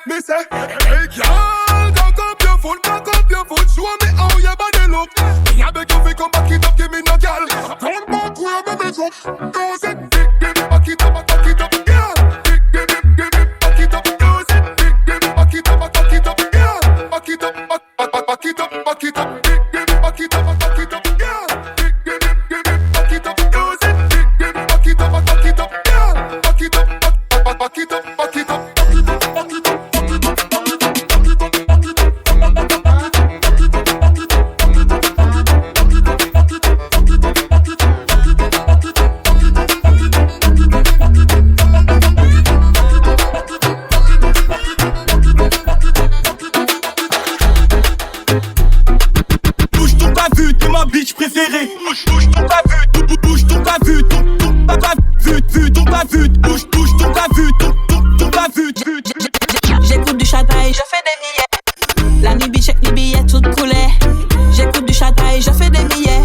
Me say, hey girl, cock up your foot, show me how your body look. Me a beg you fi come back it up, give me no girl. Come back where me be so. Use it, give me back it up, girl. Give me back it up, use it, give me back it up, girl. Back it up, back it up, back it up, give me back it up, girl. Give me back it up, use it, give me back it up, girl. Back it up, back it up, back it up, back it up. Préféré. Bouge ton pavu, bouge ton pavu, ton pavu, ton pavu, bouge ton pavu, ton pavu. J'écoute du chataille, je fais des billets. La nuit check les billets, tout coulait. J'écoute du chataille, je fais des billets.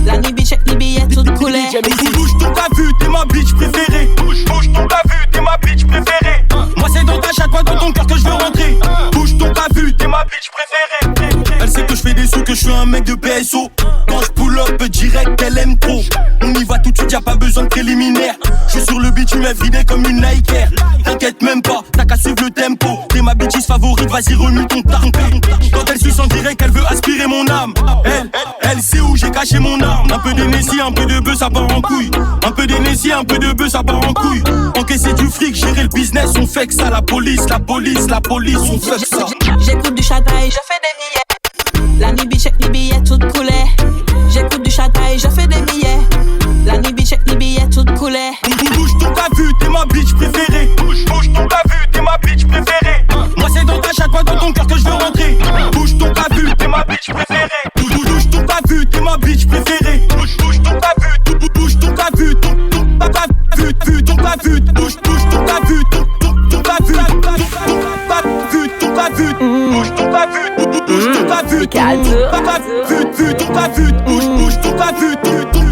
La nuit check les billets, tout coulait. Bouge ton pavu, t'es ma bitch préférée. Bouge ton pavu, t'es ma bitch préférée. Moi c'est dans ta chatte, pas dans ton cœur que je veux rentrer. Bouge ton pavu, t'es ma bitch préférée. Elle sait que je fais des sous, que je suis un mec de PSO. Quand je pull up direct, elle aime trop. On y va tout de suite, y'a pas besoin de préliminaire. Je suis sur le bitume everyday comme une Nike Air. T'inquiète même pas, t'as qu'à suivre le tempo. T'es ma bitch favorite, vas-y remue ton tarpé. Quand elle suce en direct, elle veut aspirer mon âme. Elle sait où j'ai caché mon arme. Un peu d'énésie, un peu de bœuf, ça part en couille. Un peu d'énésie, un peu de bœuf, ça part en couille. Encaisser du fric, gérer le business, on fait que ça. La police, on fait que ça. J'écoute du chataille, je fais des billets. La nuit check les billets, tout coulait. J'écoute du chataille, je fais des billets. La nuit check les billets, tout coulait. Bouge ton pavu, t'es ma bitch préférée. Bouge ton pavu, t'es ma bitch préférée. Moi c'est dans ta chatte, pas dans ton cœur que je veux rentrer. Bouge ton pavu, t'es ma bitch préférée. Bouge ton pavu, t'es ma bitch préférée. Bouge ton pavu, bouge ton pavu, ton pavu, ton pavu, bouge ton pavu, ton pavu, ton pavu, bouge ton pavu, bouge ton pavu, ton pavu, bouge ton pavu, ton pavu.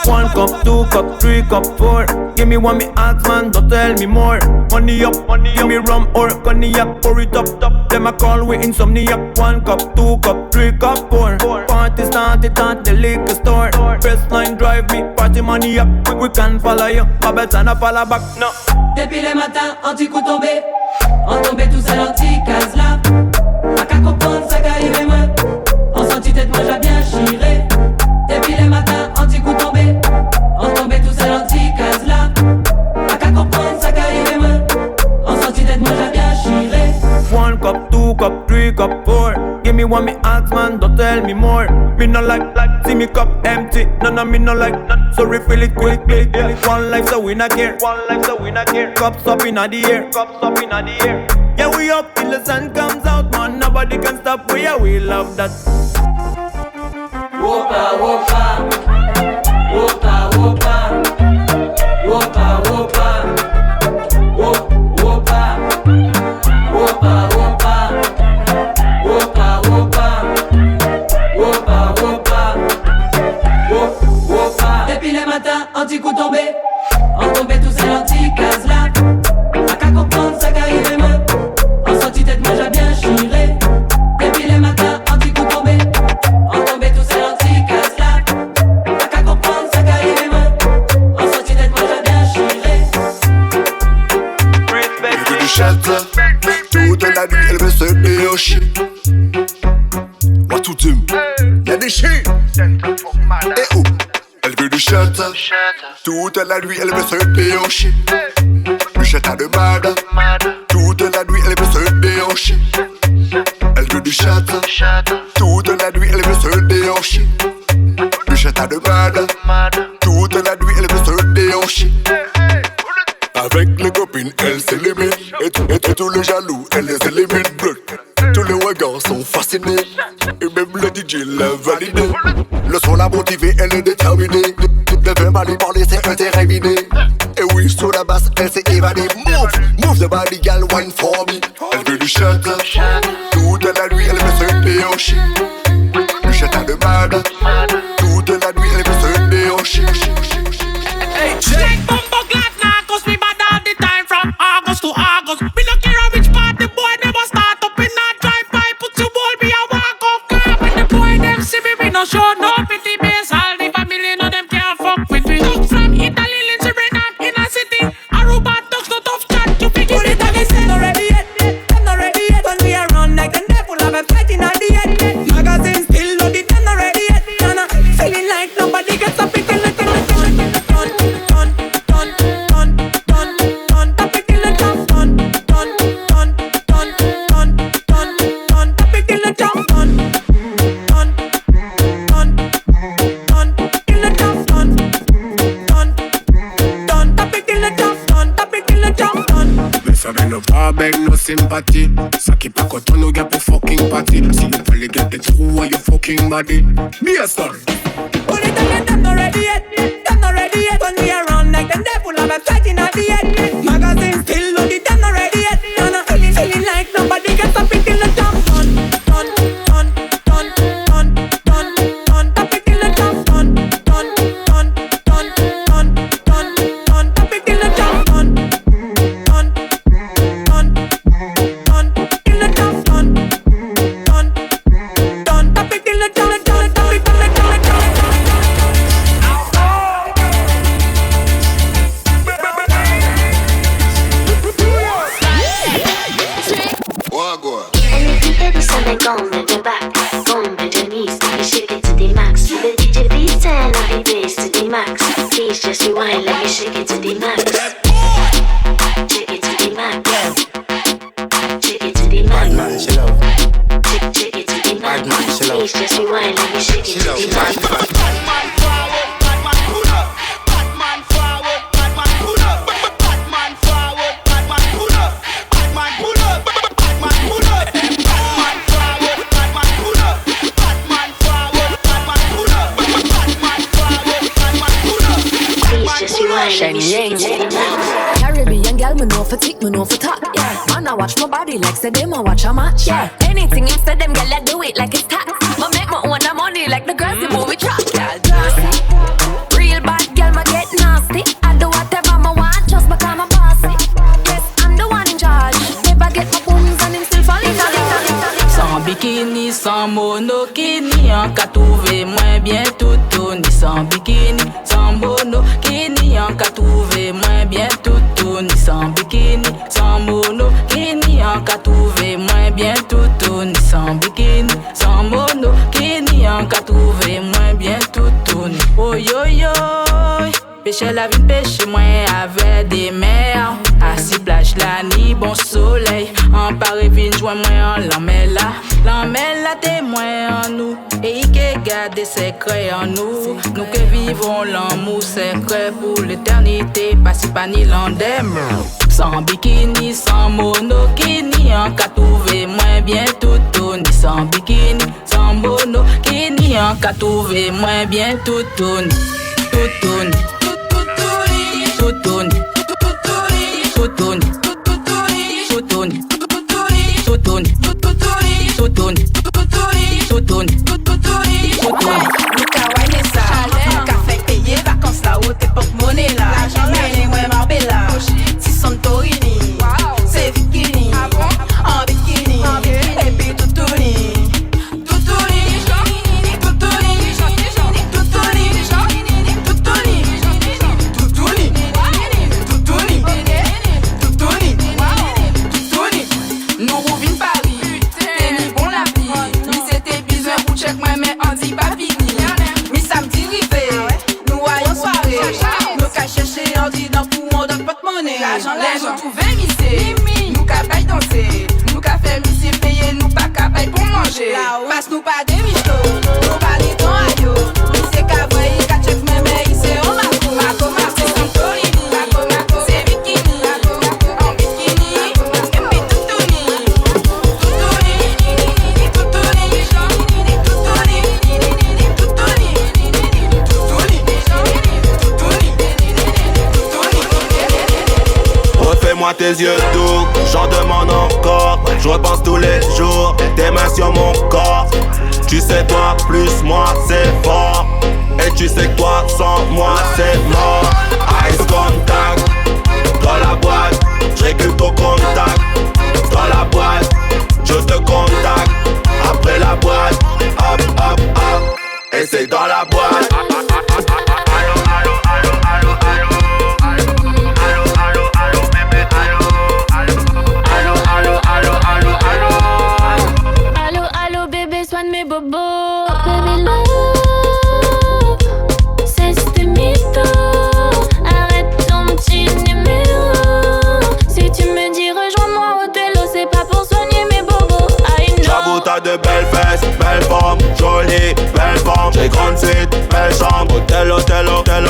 One cup, 2 cup, 3 cup, 4. Give me one, me ask man, don't tell me more. Money up, give me rum or cognac, pour it up. Them a call we insomniac. 1 cup, 2 cup, 3 cup, 4. Party started at the liquor store. First line drive me, party money up. We can follow you, ma belle ça n'a pas la bac, non. Depuis le matin, anti-coup tombé. On tombait tous à l'anti-case là. A qu'à comprendre ça qu'arrive moi. On sentit tête moi j'ai bien chiré. Depuis le matin, anti-coup tombé. On tombait tous à l'anti-case là. A qu'à comprendre ça qu'arrive moi. On sentit tête moi j'ai bien chiré. 1 cup, 2 cup, 3 cup, 4. Give me one, me ask man, don't tell me more. Me no like, see me cup empty. No, me no like, so refill it quick. One life so we not care. Cups up inna the air. Yeah, we up till the sun comes out, man. Nobody can stop we, yeah, we love that. Wopa, wopa. Wopa, wopa. Wopa, wopa. Wopa. Wopa, wopa. Wopa, wopa. Wopa, wopa. Wopa. Depuis le matin, anti-coup tombé. On tombait tous à l'anti-case là. A qu'à comprendre ça qu'arrive moi. On sentit tête moi j'ai bien chiré. Depuis le matin, anti-coup tombé. On tombait tous à l'anti-case là. A qu'à comprendre ça qu'arrive moi. On sentit tête moi j'ai bien chiré. Elle veut du château. Toute la nuit elle veut se déhocher. Moi tout d'hum, y'a des chiens. Et où? Elle veut du château. Toute la nuit elle veut se déhocher. Du château de mad. Toute la nuit elle veut se déhocher. Elle veut du château. Toute la nuit elle veut se déhocher. Du château de mad. Toute la nuit elle veut se déhocher. Avec les copines, elle s'élimine. Et tous les jaloux, elle les élimine. Tous les regards sont fascinés. Et même le DJ l'a validé. Le son l'a motivé, elle est déterminée. Ne veut pas lui parler, c'est interminé. Et oui, sur la basse, elle s'est évadée. Move the body, gal, wine for me. Elle veut du château. Toute la nuit, elle veut se déhocher. Du château de mad. Toute la nuit, elle veut se déhocher. Hey, Jake Bumbo Glad now, cause we bad all the time from August to August. We don't care how which Ça veut nous pas avec nos sympathies. Ça qui pas content nous gars pour fucking party. Si you pas les gars t'es true, you fucking body. Be a story. Only time them not ready yet. Them not ready yet. When we around like them devil have a fighting at the head. Magazine still loaded. Them not ready yet. No, no, feeling like nobody gets up it till the top. Just rewind, let me shake it to the max. Shake it to the max. Shake it to the max. Bad man, chill out. Shake it to the max. Bad man, chill out. Please just rewind, let me shake it to the max. Bad man forward, bad man pull up. Bad man forward, bad man pull up. Bad man forward, bad man pull up. Bad man pull up. Bad man pull up. Bad man forward, bad man pull up. Bad man forward, bad man pull up. Bad man forward, bad man pull up. Just Caribbean girl, me know for tick, me know for talk. Yeah, man, I watch my body like say them I watch a match. Yeah, anything instead them girl, I do it like it's tax. I make my own money like the girls in movie trap. Girl, real bad girl, me get nasty. I do whatever I want, just because I'm bossy. Yes, I'm the one in charge. Never get my booms and him still falling. Sans bikini, sans monokini, en cas trouvé moins bien tout ni sans bikini, sans monokini, en cas trouvé moins bien tout ni sans bikini, sans monokini, en cas trouvé moins bien tout ni sans bikini, sans monokini, en cas trouvé moins bien tout ni. Oh yo yo, pêcher la vie, pêcher moins avec des mers. Assis plage la nuit, bon soleil. En Paris, vine, joint moins en l'emmela. L'emmela témoin en nous. Et il garde des secrets en nous. Nous que vivons l'amour secret pour l'éternité. Pas si pas ni l'endem. Sans bikini, sans monokini. En cas trouvé moins bien tout ni sans bikini, sans monokini. En cas trouvé moins bien tout ni. Tutuni, tutuni, tutuni, tutuni, tutuni, tutuni, tutuni, tutuni. Luka wine ça, Luka fait payer vacances là haut tes porte-monnaie là. Jamais ouais Marbella, si Santorini, c'est bikini, en bikini, et puis tutuni. L'argent, l'argent, trouver misé. Nous qu'à paye danser. Nous qu'à faire misé, payer, nous pas qu'à paye pour manger. Passe nous pas des michtos. Nous pas les temps à yo. C'est qu'à vrai, qu'à check même, c'est on Marco. Marco, c'est Santorini. Marco, c'est bikini. En bikini. Et puis tutuni. Refais-moi tes yeux doux, j'en demande encore. Je repense tous les jours, tes mains sur mon corps. Tu sais toi plus moi c'est fort. Et tu sais que toi sans moi c'est mort. Ice contact, dans la boîte, j'récule ton contact. Dans la boîte, je te contacte. Après la boîte, hop hop hop. Et c'est dans la boîte. Baby love, c'est mytho. Arrête ton petit numéro. Si tu me dis rejoins-moi au télo, c'est pas pour soigner mes bobos. J'avoue t'as de belles fesses, belles formes, jolies, belles formes. J'ai grande suite, belle chambre. Hôtel, hôtel, hôtel,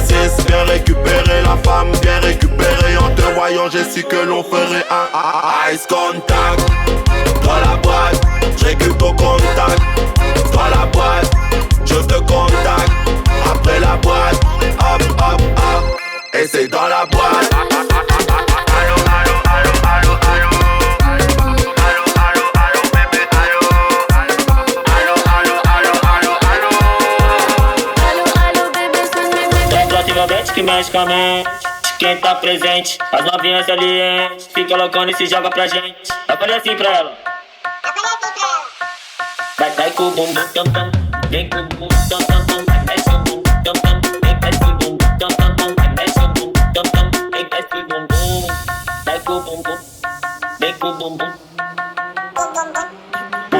06. Bien récupérer la femme, bien récupérer, on te voit voyant, j'ai su que l'on ferait un ice contact. Dans la boîte, je récupère ton contact. Dans la boîte, je te contacte. Après la boîte, hop, hop, hop. Et c'est dans la boîte. Que mexe com a mente, quem tá presente, as novinhas salientes, fica loucona e se joga pra gente. Eu falei assim pra ela. Vai com o bumbum tam tam, vem com o bumbum tam tam tam, mexe o bumbum tam tam, vem desce o bumbum tam tam tam, mexe o bumbum tam tam, vem desce o bumbum, vai com o bumbum, vem com o bumbum,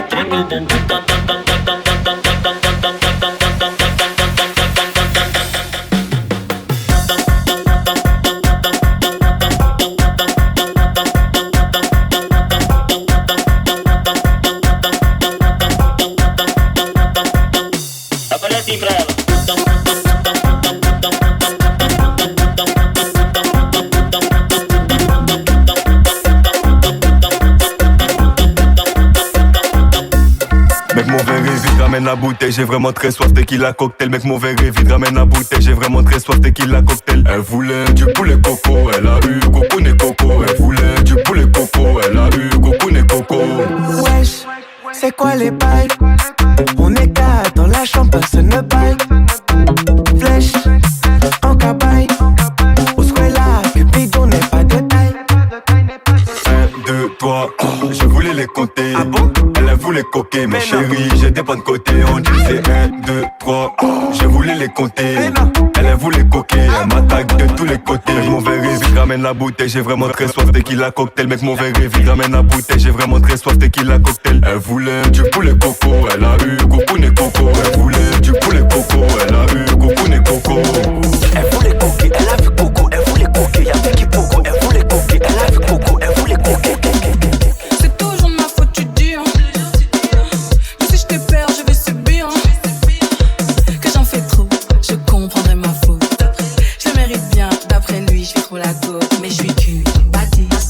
treme o bumbum tam tam tam tam tam tam tam tam tam tam tam tam tam. Ramène la bouteille, j'ai vraiment très soif, tequila cocktail. Mec, mon verre est vide, ramène la bouteille, j'ai vraiment très soif, tequila cocktail. Elle voulait du poulet coco, elle a eu coco né coco. Elle voulait du poulet coco, elle a eu coco né coco. Wesh, c'est quoi les bails? On est quatre dans la chambre, personne ne baille. Flèche, en cabaye, au square là, Cupidon n'est pas de taille. 1, 2, 3, je voulais les compter. Ah bon? Elle voulait coquer, mais chérie, j'ai des bonnes côtés. On disait 1, 2, 3, je voulais les compter. Elle voulait coquer, elle m'attaque de tous les côtés. Mec, mon verre est vide, ramène la bouteille, j'ai vraiment très soif, tequila cocktail. Mec, mon verre est vide, ramène la bouteille, j'ai vraiment très soif, tequila cocktail. Elle voulait du poulet coco, elle a eu coco né coco. Elle voulait du poulet coco, elle a eu coco né coco. Elle voulait coquer, elle a vu coco, elle voulait coquer, y'a qui poco. Elle voulait coquer, elle a vu coco, elle voulait coquer. C'est toujours de ma faute, tu dis. Mais si je te perds, je vais subir. Que j'en fais trop, je comprendrai ma faute. Je le mérite bien, d'après lui, je fais trop la go. Mais je suis qu'une bâtisse.